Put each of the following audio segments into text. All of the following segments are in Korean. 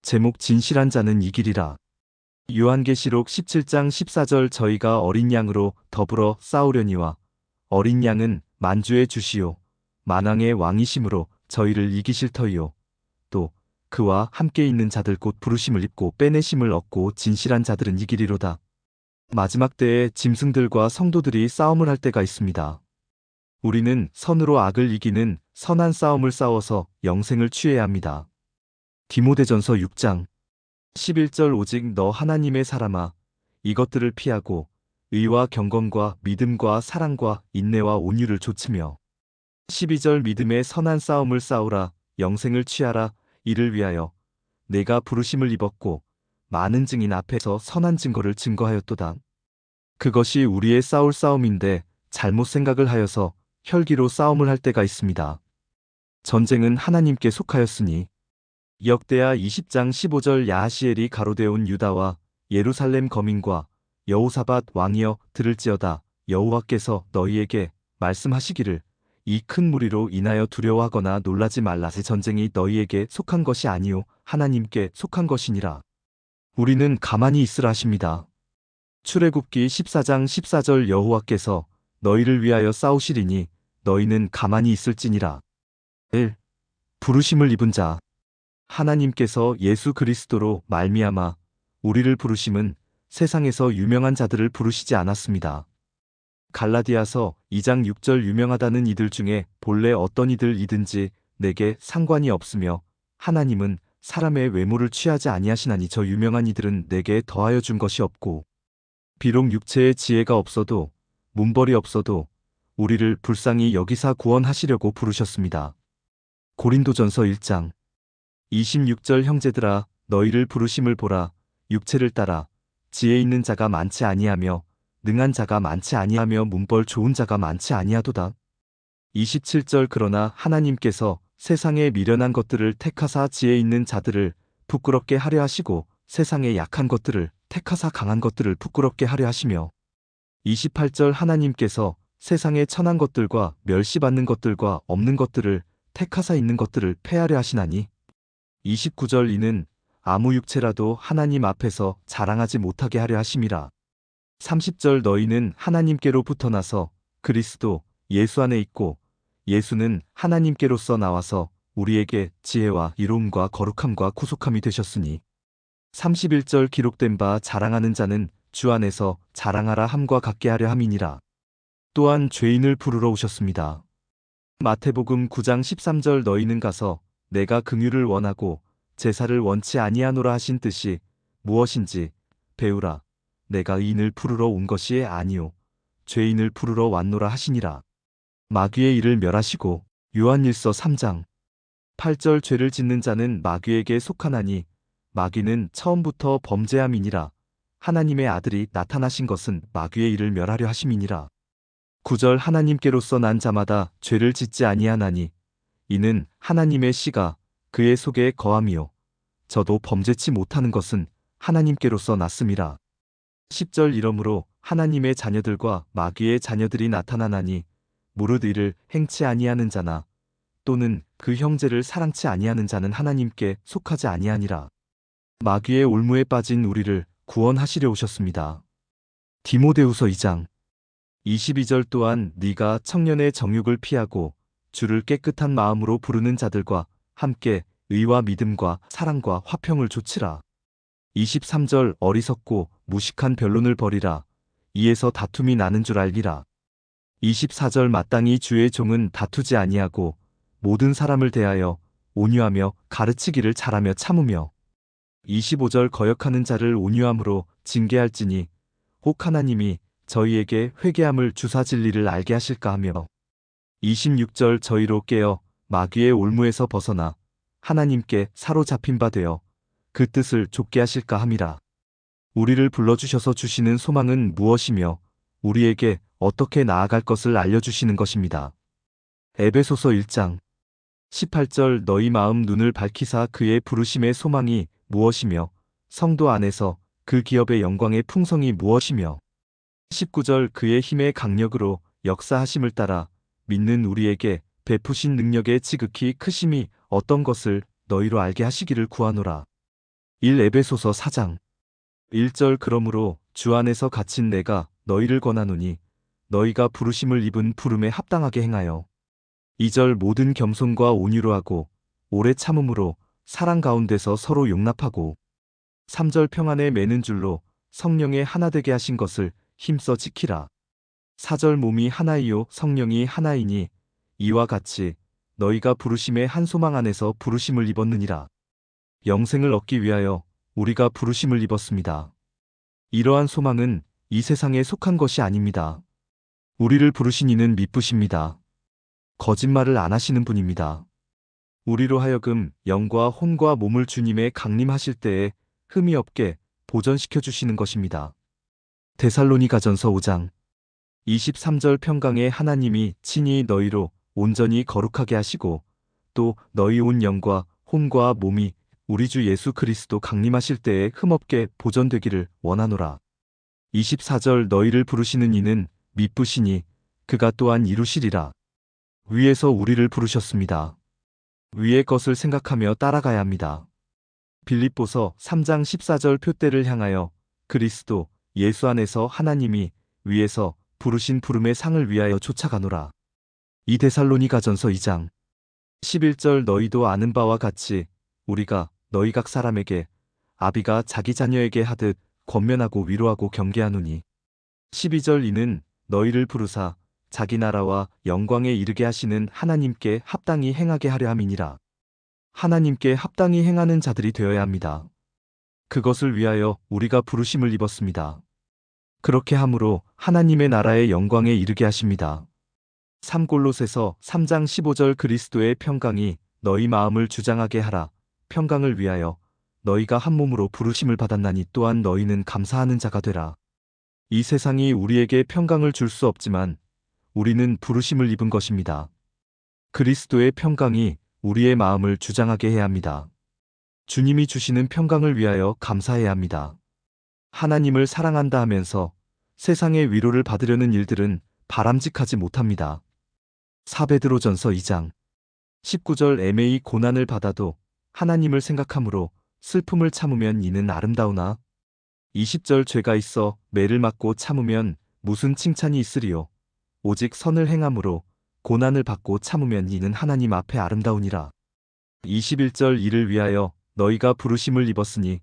제목 진실한 자는 이기리라. 요한계시록 17장 14절 저희가 어린 양으로 더불어 싸우려니와 어린 양은 만주의 주시요 만왕의 왕이심으로 저희를 이기실 터이요 또 그와 함께 있는 자들 곧 부르심을 입고 빼내심을 얻고 진실한 자들은 이기리로다. 마지막 때에 짐승들과 성도들이 싸움을 할 때가 있습니다. 우리는 선으로 악을 이기는 선한 싸움을 싸워서 영생을 취해야 합니다. 디모데전서 6장 11절 오직 너 하나님의 사람아 이것들을 피하고 의와 경건과 믿음과 사랑과 인내와 온유를 좇으며 12절 믿음의 선한 싸움을 싸우라 영생을 취하라 이를 위하여 내가 부르심을 입었고 많은 증인 앞에서 선한 증거를 증거하였도다. 그것이 우리의 싸울 싸움인데 잘못 생각을 하여서 혈기로 싸움을 할 때가 있습니다. 전쟁은 하나님께 속하였으니 역대하 20장 15절 야하시엘이 가로되온 유다와 예루살렘 거민과 여호사밧 왕이여 들을지어다 여호와께서 너희에게 말씀하시기를 이 큰 무리로 인하여 두려워하거나 놀라지 말라 새 전쟁이 너희에게 속한 것이 아니요 하나님께 속한 것이니라. 우리는 가만히 있으라 하십니다. 출애굽기 14장 14절 여호와께서 너희를 위하여 싸우시리니 너희는 가만히 있을지니라. 1. 부르심을 입은 자 하나님께서 예수 그리스도로 말미암아 우리를 부르심은 세상에서 유명한 자들을 부르시지 않았습니다. 갈라디아서 2장 6절 유명하다는 이들 중에 본래 어떤 이들이든지 내게 상관이 없으며 하나님은 사람의 외모를 취하지 아니하시나니 저 유명한 이들은 내게 더하여 준 것이 없고 비록 육체의 지혜가 없어도 문벌이 없어도 우리를 불쌍히 여기사 구원하시려고 부르셨습니다. 고린도전서 1장 26절 형제들아 너희를 부르심을 보라 육체를 따라 지혜 있는 자가 많지 아니하며 능한 자가 많지 아니하며 문벌 좋은 자가 많지 아니하도다. 27절 그러나 하나님께서 세상에 미련한 것들을 택하사 지혜 있는 자들을 부끄럽게 하려 하시고 세상에 약한 것들을 택하사 강한 것들을 부끄럽게 하려 하시며 28절 하나님께서 세상에 천한 것들과 멸시받는 것들과 없는 것들을 택하사 있는 것들을 패하려 하시나니 29절 이는 아무 육체라도 하나님 앞에서 자랑하지 못하게 하려 하심이라. 30절 너희는 하나님께로부터 나서 그리스도 예수 안에 있고 예수는 하나님께로서 나와서 우리에게 지혜와 이로움과 거룩함과 구속함이 되셨으니 31절 기록된 바 자랑하는 자는 주 안에서 자랑하라 함과 같게 하려 함이니라. 또한 죄인을 부르러 오셨습니다. 마태복음 9장 13절 너희는 가서 내가 긍휼을 원하고 제사를 원치 아니하노라 하신 뜻이 무엇인지 배우라. 내가 의인을 부르러 온 것이 아니요 죄인을 부르러 왔노라 하시니라. 마귀의 일을 멸하시고 요한일서 3장 8절 죄를 짓는 자는 마귀에게 속하나니 마귀는 처음부터 범죄함이니라. 하나님의 아들이 나타나신 것은 마귀의 일을 멸하려 하심이니라. 9절 하나님께로서 난 자마다 죄를 짓지 아니하나니 이는 하나님의 씨가 그의 속에 거함이요 저도 범죄치 못하는 것은 하나님께로서 났음이라. 10절 이러므로 하나님의 자녀들과 마귀의 자녀들이 나타나나니 무릇 이를 행치 아니하는 자나 또는 그 형제를 사랑치 아니하는 자는 하나님께 속하지 아니하니라. 마귀의 올무에 빠진 우리를 구원하시려 오셨습니다. 디모데후서 2장 22절 또한 네가 청년의 정욕을 피하고 주를 깨끗한 마음으로 부르는 자들과 함께 의와 믿음과 사랑과 화평을 좇으라. 23절 어리석고 무식한 변론을 버리라. 이에서 다툼이 나는 줄 알기라. 24절 마땅히 주의 종은 다투지 아니하고 모든 사람을 대하여 온유하며 가르치기를 잘하며 참으며 25절 거역하는 자를 온유함으로 징계할지니 혹 하나님이 저희에게 회개함을 주사 진리를 알게 하실까 하며 26절 저희로 깨어 마귀의 올무에서 벗어나 하나님께 사로잡힌 바 되어 그 뜻을 좇게 하실까 함이라. 우리를 불러주셔서 주시는 소망은 무엇이며 우리에게 어떻게 나아갈 것을 알려주시는 것입니다. 에베소서 1장 18절 너희 마음 눈을 밝히사 그의 부르심의 소망이 무엇이며 성도 안에서 그 기업의 영광의 풍성이 무엇이며 19절 그의 힘의 강력으로 역사하심을 따라 믿는 우리에게 베푸신 능력의 지극히 크심이 어떤 것을 너희로 알게 하시기를 구하노라. 1 에베소서 4장 1절 그러므로 주 안에서 갇힌 내가 너희를 권하노니 너희가 부르심을 입은 부름에 합당하게 행하여 2절 모든 겸손과 온유로 하고 오래 참음으로 사랑 가운데서 서로 용납하고 3절 평안에 매는 줄로 성령의 하나 되게 하신 것을 힘써 지키라. 4절 몸이 하나이요 성령이 하나이니 이와 같이 너희가 부르심의 한 소망 안에서 부르심을 입었느니라. 영생을 얻기 위하여 우리가 부르심을 입었습니다. 이러한 소망은 이 세상에 속한 것이 아닙니다. 우리를 부르신 이는 미쁘십니다. 거짓말을 안 하시는 분입니다. 우리로 하여금 영과 혼과 몸을 주님의 강림하실 때에 흠이 없게 보전시켜 주시는 것입니다. 데살로니가전서 5장 23절 평강의 하나님이 친히 너희로 온전히 거룩하게 하시고 또 너희 온 영과 혼과 몸이 우리 주 예수 그리스도 강림하실 때에 흠없게 보존되기를 원하노라. 24절 너희를 부르시는 이는 미쁘시니 그가 또한 이루시리라. 위에서 우리를 부르셨습니다. 위의 것을 생각하며 따라가야 합니다. 빌립보서 3장 14절 표대를 향하여 그리스도 예수 안에서 하나님이 위에서 부르신 부름의 상을 위하여 쫓아가노라. 이 데살로니가전서 2장 11절 너희도 아는 바와 같이 우리가 너희 각 사람에게 아비가 자기 자녀에게 하듯 권면하고 위로하고 경계하노니 12절 이는 너희를 부르사 자기 나라와 영광에 이르게 하시는 하나님께 합당히 행하게 하려 함이니라. 하나님께 합당히 행하는 자들이 되어야 합니다. 그것을 위하여 우리가 부르심을 입었습니다. 그렇게 함으로 하나님의 나라의 영광에 이르게 하십니다. 3골로새서 3장 15절 그리스도의 평강이 너희 마음을 주장하게 하라. 평강을 위하여 너희가 한 몸으로 부르심을 받았나니 또한 너희는 감사하는 자가 되라. 이 세상이 우리에게 평강을 줄 수 없지만 우리는 부르심을 입은 것입니다. 그리스도의 평강이 우리의 마음을 주장하게 해야 합니다. 주님이 주시는 평강을 위하여 감사해야 합니다. 하나님을 사랑한다 하면서 세상의 위로를 받으려는 일들은 바람직하지 못합니다. 사베드로전서 2장 19절 애매히 고난을 받아도 하나님을 생각함으로 슬픔을 참으면 이는 아름다우나 20절 죄가 있어 매를 맞고 참으면 무슨 칭찬이 있으리요 오직 선을 행함으로 고난을 받고 참으면 이는 하나님 앞에 아름다우니라. 21절 이를 위하여 너희가 부르심을 입었으니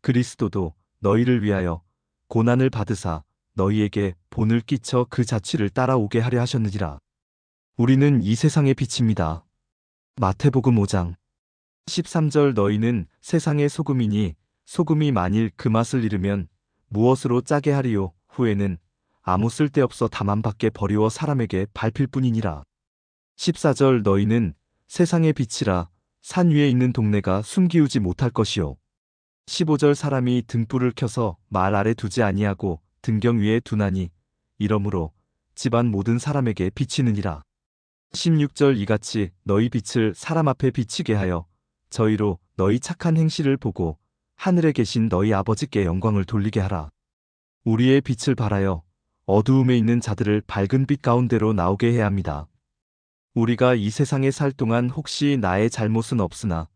그리스도도 너희를 위하여 고난을 받으사 너희에게 본을 끼쳐 그 자취를 따라오게 하려 하셨느니라. 우리는 이 세상의 빛입니다. 마태복음 5장 13절 너희는 세상의 소금이니 소금이 만일 그 맛을 잃으면 무엇으로 짜게 하리요 후에는 아무 쓸데없어 다만 밖에 버리워 사람에게 밟힐 뿐이니라. 14절 너희는 세상의 빛이라 산 위에 있는 동네가 숨기우지 못할 것이요 15절 사람이 등불을 켜서 말 아래 두지 아니하고 등경 위에 두나니 이러므로 집안 모든 사람에게 비치느니라. 16절 이같이 너희 빛을 사람 앞에 비치게 하여 저희로 너희 착한 행실을 보고 하늘에 계신 너희 아버지께 영광을 돌리게 하라. 우리의 빛을 발하여 어두움에 있는 자들을 밝은 빛 가운데로 나오게 해야 합니다. 우리가 이 세상에 살 동안 혹시 나의 잘못은 없으나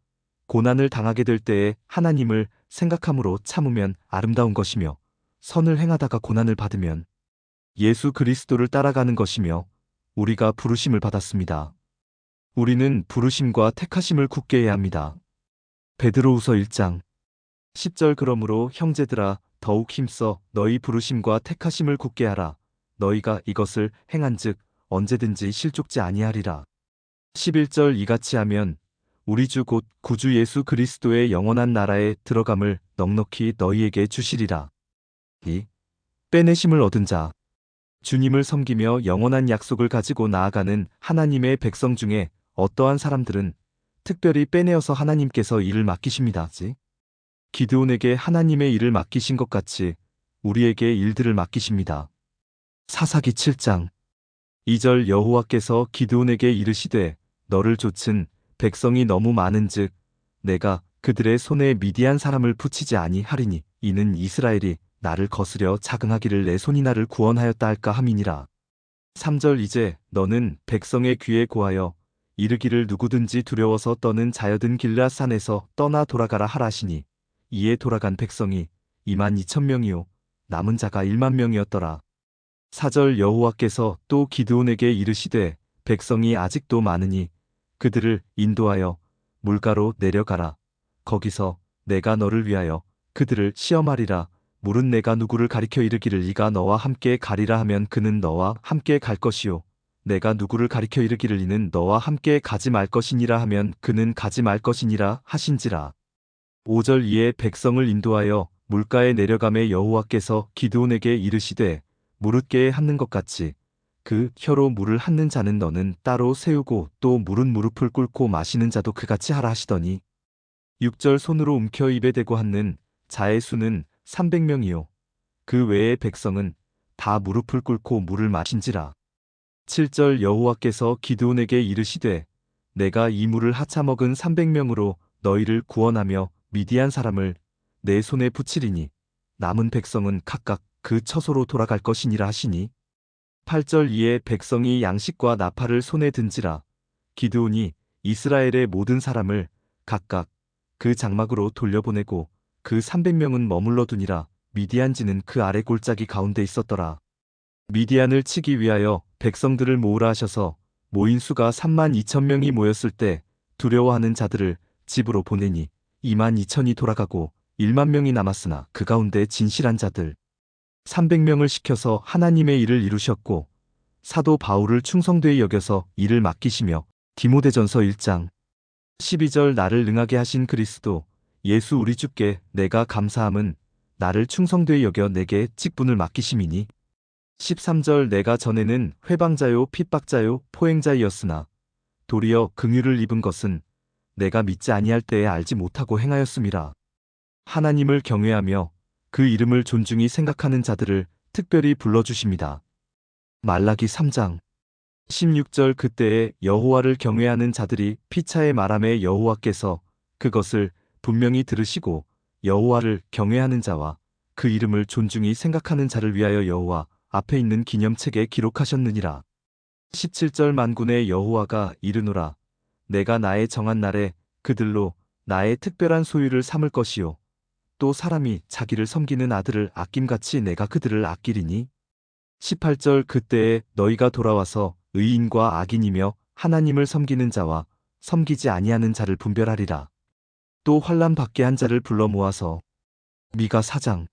고난을 당하게 될 때에 하나님을 생각함으로 참으면 아름다운 것이며 선을 행하다가 고난을 받으면 예수 그리스도를 따라가는 것이며 우리가 부르심을 받았습니다. 우리는 부르심과 택하심을 굳게 해야 합니다. 베드로후서 1장 10절 그러므로 형제들아 더욱 힘써 너희 부르심과 택하심을 굳게 하라. 너희가 이것을 행한즉 언제든지 실족지 아니하리라. 11절 이같이 하면 우리 주 곧 구주 예수 그리스도의 영원한 나라에 들어감을 넉넉히 너희에게 주시리라. 이 빼내심을 얻은 자 주님을 섬기며 영원한 약속을 가지고 나아가는 하나님의 백성 중에 어떠한 사람들은 특별히 빼내어서 하나님께서 일을 맡기십니다. 기드온에게 하나님의 일을 맡기신 것 같이 우리에게 일들을 맡기십니다. 사사기 7장 2절 여호와께서 기드온에게 이르시되 너를 좇은 백성이 너무 많은즉 내가 그들의 손에 미디안 사람을 붙이지 아니하리니 이는 이스라엘이 나를 거스려 자긍하기를 내 손이 나를 구원하였다 할까 함이니라. 3절 이제 너는 백성의 귀에 고하여 이르기를 누구든지 두려워서 떠는 자여든 길앗산에서 떠나 돌아가라 하라시니 이에 돌아간 백성이 22,000명이요 남은 자가 10,000명이었더라. 4절 여호와께서 또 기드온에게 이르시되 백성이 아직도 많으니 그들을 인도하여 물가로 내려가라. 거기서 내가 너를 위하여 그들을 시험하리라. 물은 내가 누구를 가리켜 이르기를 이가 너와 함께 가리라 하면 그는 너와 함께 갈 것이요 내가 누구를 가리켜 이르기를 이는 너와 함께 가지 말 것이니라 하면 그는 가지 말 것이니라 하신지라. 5절 이에 백성을 인도하여 물가에 내려가매 여호와께서 기드온에게 이르시되 무릇개에 핥는 것 같이 그 혀로 물을 핥는 자는 너는 따로 세우고 또 물은 무릎을 꿇고 마시는 자도 그같이 하라 하시더니 6절 손으로 움켜 입에 대고 핥는 자의 수는 300명이요 그 외의 백성은 다 무릎을 꿇고 물을 마신지라. 7절 여호와께서 기드온에게 이르시되 내가 이 물을 하차먹은 300명으로 너희를 구원하며 미디안 사람을 내 손에 붙이리니 남은 백성은 각각 그 처소로 돌아갈 것이니라 하시니 8절 이에 백성이 양식과 나팔을 손에 든지라. 기드온이 이스라엘의 모든 사람을 각각 그 장막으로 돌려보내고 그 300명은 머물러 두니라. 미디안지는 그 아래 골짜기 가운데 있었더라. 미디안을 치기 위하여 백성들을 모으라 하셔서 모인 수가 32,000명이 모였을 때 두려워하는 자들을 집으로 보내니 22,000이 돌아가고 10,000명이 남았으나 그 가운데 진실한 자들 300명을 시켜서 하나님의 일을 이루셨고 사도 바울을 충성되이 여겨서 일을 맡기시며 디모데전서 1장 12절 나를 능하게 하신 그리스도 예수 우리 주께 내가 감사함은 나를 충성되이 여겨 내게 직분을 맡기심이니 13절 내가 전에는 회방자요 핍박자요 포행자이었으나 도리어 긍휼을 입은 것은 내가 믿지 아니할 때에 알지 못하고 행하였음이라. 하나님을 경외하며 그 이름을 존중히 생각하는 자들을 특별히 불러주십니다. 말라기 3장 16절 그때에 여호와를 경외하는 자들이 피차에 말하매 여호와께서 그것을 분명히 들으시고 여호와를 경외하는 자와 그 이름을 존중히 생각하는 자를 위하여 여호와 앞에 있는 기념책에 기록하셨느니라. 17절 만군의 여호와가 이르노라. 내가 나의 정한 날에 그들로 나의 특별한 소유를 삼을 것이요. 또 사람이 자기를 섬기는 아들을 아낌같이 내가 그들을 아끼리니. 18절 그때에 너희가 돌아와서 의인과 악인이며 하나님을 섬기는 자와 섬기지 아니하는 자를 분별하리라. 또 환난 받게 한 자를 불러 모아서 미가 4장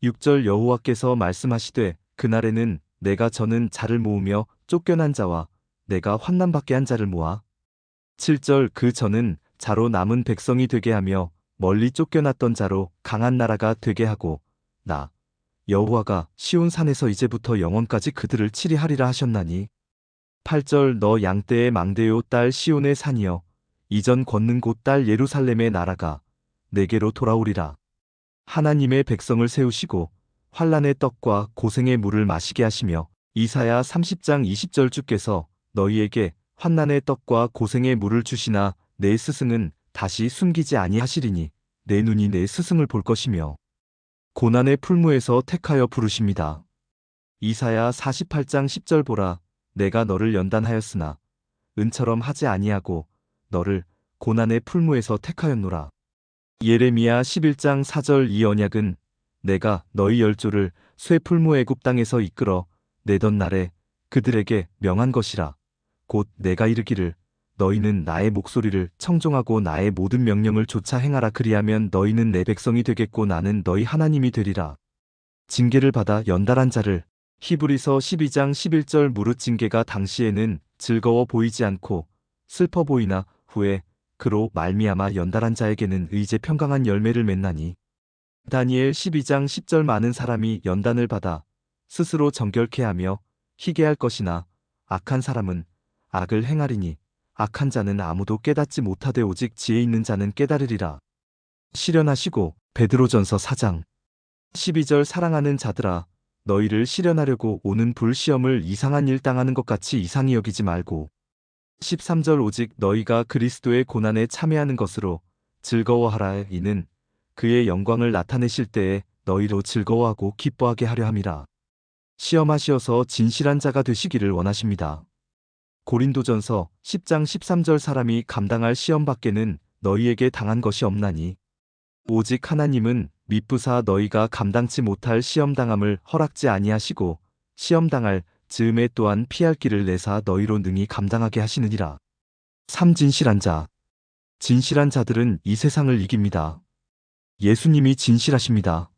6절 여호와께서 말씀하시되 그날에는 내가 저는 자를 모으며 쫓겨난 자와 내가 환난 받게 한 자를 모아 7절 그 저는 자로 남은 백성이 되게 하며 멀리 쫓겨났던 자로 강한 나라가 되게 하고 나 여호와가 시온 산에서 이제부터 영원까지 그들을 치리하리라 하셨나니 8절 너 양떼의 망대요 딸 시온의 산이여 이전 걷는 곳 딸 예루살렘의 나라가 내게로 돌아오리라. 하나님의 백성을 세우시고 환난의 떡과 고생의 물을 마시게 하시며 이사야 30장 20절 주께서 너희에게 환난의 떡과 고생의 물을 주시나 내 스승은 다시 숨기지 아니하시리니 내 눈이 내 스승을 볼 것이며 고난의 풀무에서 택하여 부르십니다. 이사야 48장 10절 보라 내가 너를 연단하였으나 은처럼 하지 아니하고 너를 고난의 풀무에서 택하였노라. 예레미야 11장 4절 이 언약은 내가 너희 열조를 쇠풀무 애굽 땅에서 이끌어 내던 날에 그들에게 명한 것이라. 곧 내가 이르기를 너희는 나의 목소리를 청종하고 나의 모든 명령을 조차 행하라. 그리하면 너희는 내 백성이 되겠고 나는 너희 하나님이 되리라. 징계를 받아 연달한 자를 히브리서 12장 11절 무릇 징계가 당시에는 즐거워 보이지 않고 슬퍼 보이나 후에 그로 말미암아 연달한 자에게는 의제 평강한 열매를 맺나니. 다니엘 12장 10절 많은 사람이 연단을 받아 스스로 정결케 하며 희게 할 것이나 악한 사람은 악을 행하리니 악한 자는 아무도 깨닫지 못하되 오직 지혜 있는 자는 깨달으리라. 시련하시고 베드로전서 4장 12절 사랑하는 자들아 너희를 시련하려고 오는 불시험을 이상한 일 당하는 것 같이 이상히 여기지 말고 13절 오직 너희가 그리스도의 고난에 참여하는 것으로 즐거워하라. 이는 그의 영광을 나타내실 때에 너희로 즐거워하고 기뻐하게 하려 함이라. 시험하시어서 진실한 자가 되시기를 원하십니다. 고린도전서 10장 13절 사람이 감당할 시험 밖에는 너희에게 당한 것이 없나니 오직 하나님은 미쁘사 너희가 감당치 못할 시험당함을 허락지 아니하시고 시험당할 즈음에 또한 피할 길을 내사 너희로 능히 감당하게 하시느니라. 3. 진실한 자. 진실한 자들은 이 세상을 이깁니다. 예수님이 진실하십니다.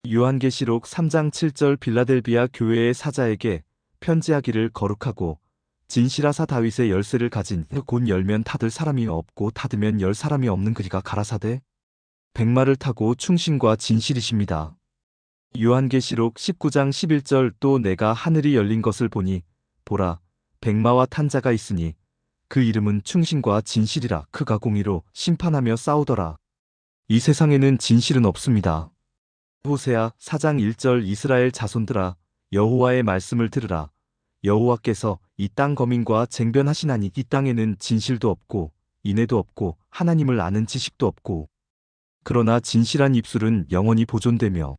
요한계시록 3장 7절 빌라델비아 교회의 사자에게 편지하기를 거룩하고 진실하사 다윗의 열쇠를 가진 곧 열면 닫을 사람이 없고 닫으면 열 사람이 없는 그리가 가라사대 백마를 타고 충신과 진실이십니다. 요한계시록 19장 11절 또 내가 하늘이 열린 것을 보니 보라 백마와 탄 자가 있으니 그 이름은 충신과 진실이라 그가 공의로 심판하며 싸우더라. 이 세상에는 진실은 없습니다. 호세아 4장 1절 이스라엘 자손들아 여호와의 말씀을 들으라. 여호와께서 이 땅 거민과 쟁변하시나니 이 땅에는 진실도 없고 인애도 없고 하나님을 아는 지식도 없고 그러나 진실한 입술은 영원히 보존되며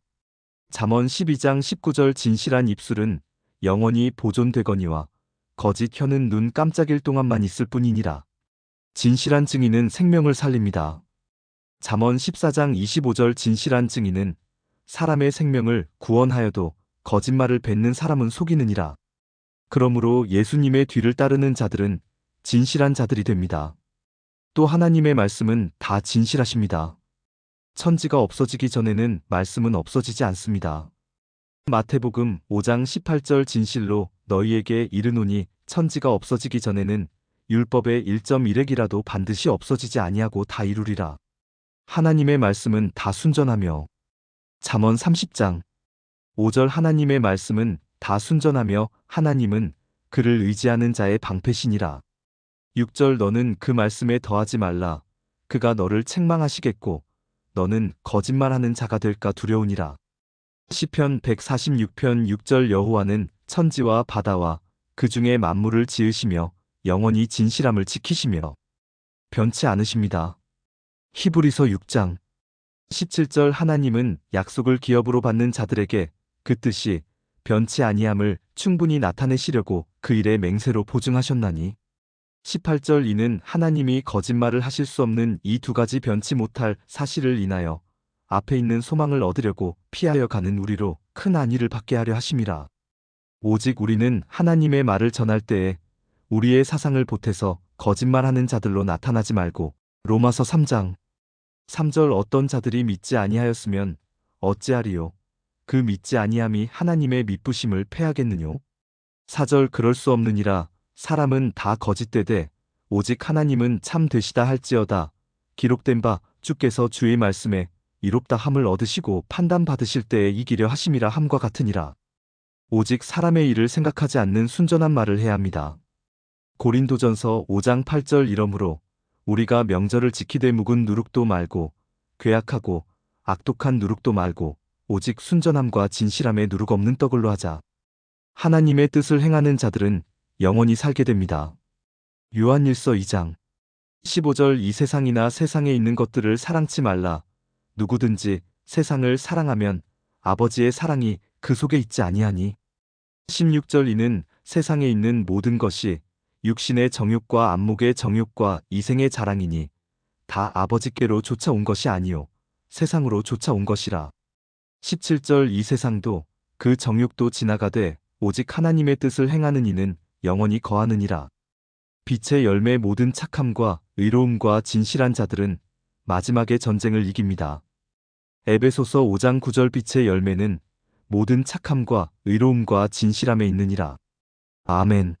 잠언 12장 19절 진실한 입술은 영원히 보존되거니와 거짓 혀는 눈 깜짝일 동안만 있을 뿐이니라. 진실한 증인은 생명을 살립니다. 잠언 14장 25절 진실한 증인은 사람의 생명을 구원하여도 거짓말을 뱉는 사람은 속이느니라. 그러므로 예수님의 뒤를 따르는 자들은 진실한 자들이 됩니다. 또 하나님의 말씀은 다 진실하십니다. 천지가 없어지기 전에는 말씀은 없어지지 않습니다. 마태복음 5장 18절 진실로 너희에게 이르노니 천지가 없어지기 전에는 율법의 1.1획이라도 반드시 없어지지 아니하고 다 이루리라. 하나님의 말씀은 다 순전하며 잠언 30장 5절 하나님의 말씀은 다 순전하며 하나님은 그를 의지하는 자의 방패시니라. 6절 너는 그 말씀에 더하지 말라. 그가 너를 책망하시겠고 너는 거짓말하는 자가 될까 두려우니라. 시편 146편 6절 여호와는 천지와 바다와 그 중에 만물을 지으시며 영원히 진실함을 지키시며 변치 않으십니다. 히브리서 6장 17절 하나님은 약속을 기업으로 받는 자들에게 그 뜻이 변치 아니함을 충분히 나타내시려고 그 일에 맹세로 보증하셨나니 18절 이는 하나님이 거짓말을 하실 수 없는 이 두 가지 변치 못할 사실을 인하여 앞에 있는 소망을 얻으려고 피하여 가는 우리로 큰 안위를 받게 하려 하심이라. 오직 우리는 하나님의 말을 전할 때에 우리의 사상을 보태서 거짓말하는 자들로 나타나지 말고 로마서 3장 3절 어떤 자들이 믿지 아니하였으면 어찌하리요 그 믿지 아니함이 하나님의 미쁘심을 패하겠느뇨 4절 그럴 수 없느니라 사람은 다 거짓되되 오직 하나님은 참 되시다 할지어다. 기록된 바 주께서 주의 말씀에 이롭다 함을 얻으시고 판단받으실 때에 이기려 하심이라 함과 같으니라. 오직 사람의 일을 생각하지 않는 순전한 말을 해야 합니다. 고린도전서 5장 8절 이러므로 우리가 명절을 지키되 묵은 누룩도 말고 괴악하고 악독한 누룩도 말고 오직 순전함과 진실함에 누룩 없는 떡을로 하자. 하나님의 뜻을 행하는 자들은 영원히 살게 됩니다. 요한일서 2장 15절 이 세상이나 세상에 있는 것들을 사랑치 말라. 누구든지 세상을 사랑하면 아버지의 사랑이 그 속에 있지 아니하니. 16절 이는 세상에 있는 모든 것이 육신의 정욕과 안목의 정욕과 이생의 자랑이니 다 아버지께로 쫓아온 것이 아니요 세상으로 쫓아온 것이라. 17절 이 세상도 그 정욕도 지나가되 오직 하나님의 뜻을 행하는 이는 영원히 거하느니라. 빛의 열매 모든 착함과 의로움과 진실한 자들은 마지막에 전쟁을 이깁니다. 에베소서 5장 9절 빛의 열매는 모든 착함과 의로움과 진실함에 있느니라. 아멘.